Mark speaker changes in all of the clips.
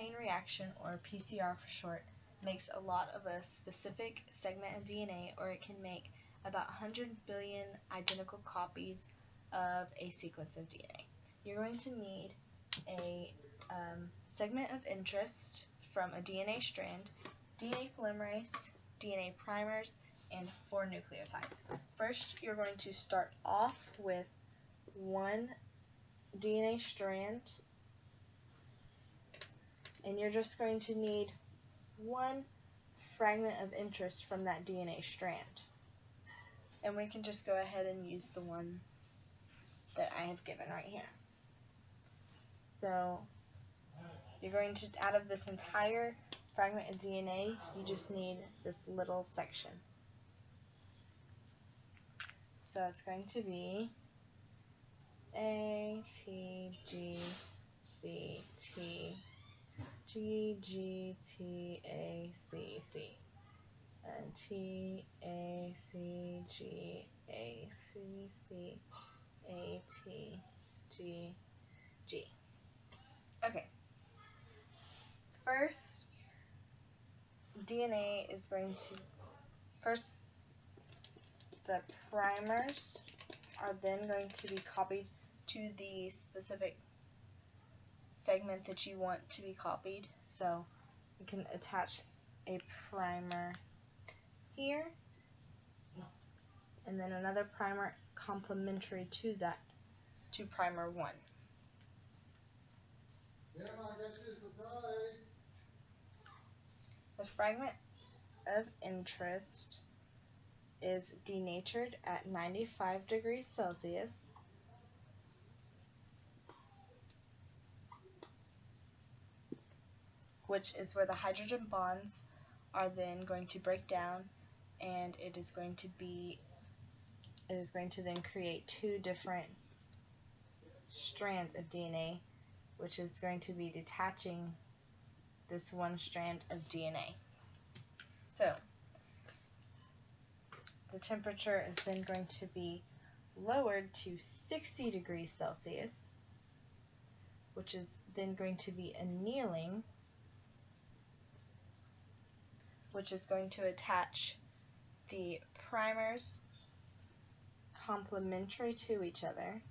Speaker 1: chain reaction, or PCR for short, makes a lot of a specific segment of DNA, or it can make about 100 billion identical copies of a sequence of DNA. You're going to need a segment of interest from a DNA strand, DNA polymerase, DNA primers, and 4 nucleotides. First, you're going to start off with one DNA strand, and you're just going to need one fragment of interest from that DNA strand. And we can just go ahead and use the one that I have given right here. So you're going to, out of this entire fragment of DNA, you just need this little section. So it's going to be A, T, G, C, T, G, G, T, A, C, C, and T, A, C, G, A, C, C, A, T, G, G. Okay. First, DNA is going to, first the primers are then going to be copied to the specific segment that you want to be copied. So you can attach a primer here, and then another primer complementary to that, to primer 1.
Speaker 2: Yeah, I got you a surprise.
Speaker 1: The fragment of interest is denatured at 95 degrees Celsius, which is where the hydrogen bonds are then going to break down, and it is going to then create 2 different strands of DNA, which is going to be detaching this one strand of DNA. So the temperature is then going to be lowered to 60 degrees Celsius, which is then going to be annealing, which is going to attach the primers complementary to each other,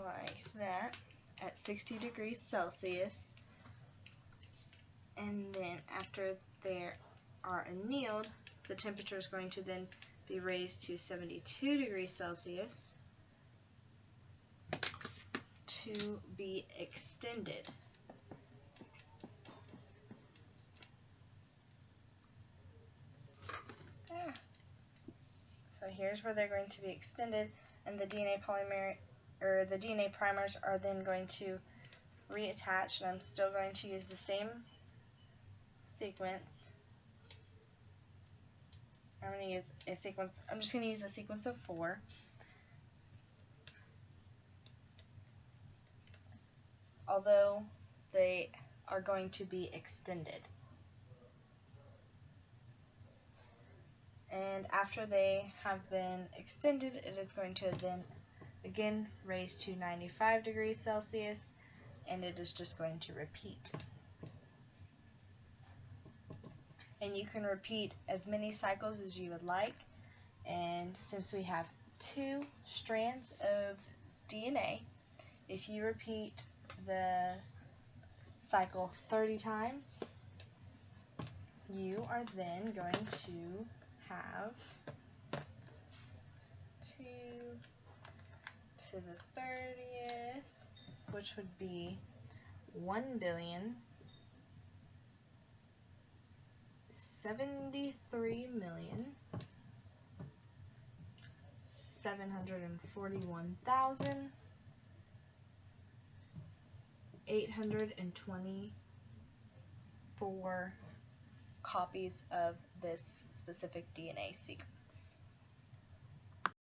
Speaker 1: like that, at 60 degrees Celsius. And then after they are annealed, the temperature is going to then be raised to 72 degrees Celsius to be extended. So here's where they're going to be extended, and the DNA polymer, or the DNA primers, are then going to reattach, and I'm still going to use the same sequence. I'm just going to use a sequence of 4. Although they are going to be extended. And after they have been extended, it is going to then again raise to 95 degrees Celsius, and it is just going to repeat. And you can repeat as many cycles as you would like, and since we have 2 strands of DNA, if you repeat the cycle 30 times, you are then going to have 2 to the 30th, which would be 1,073,741,824 copies of this specific DNA sequence.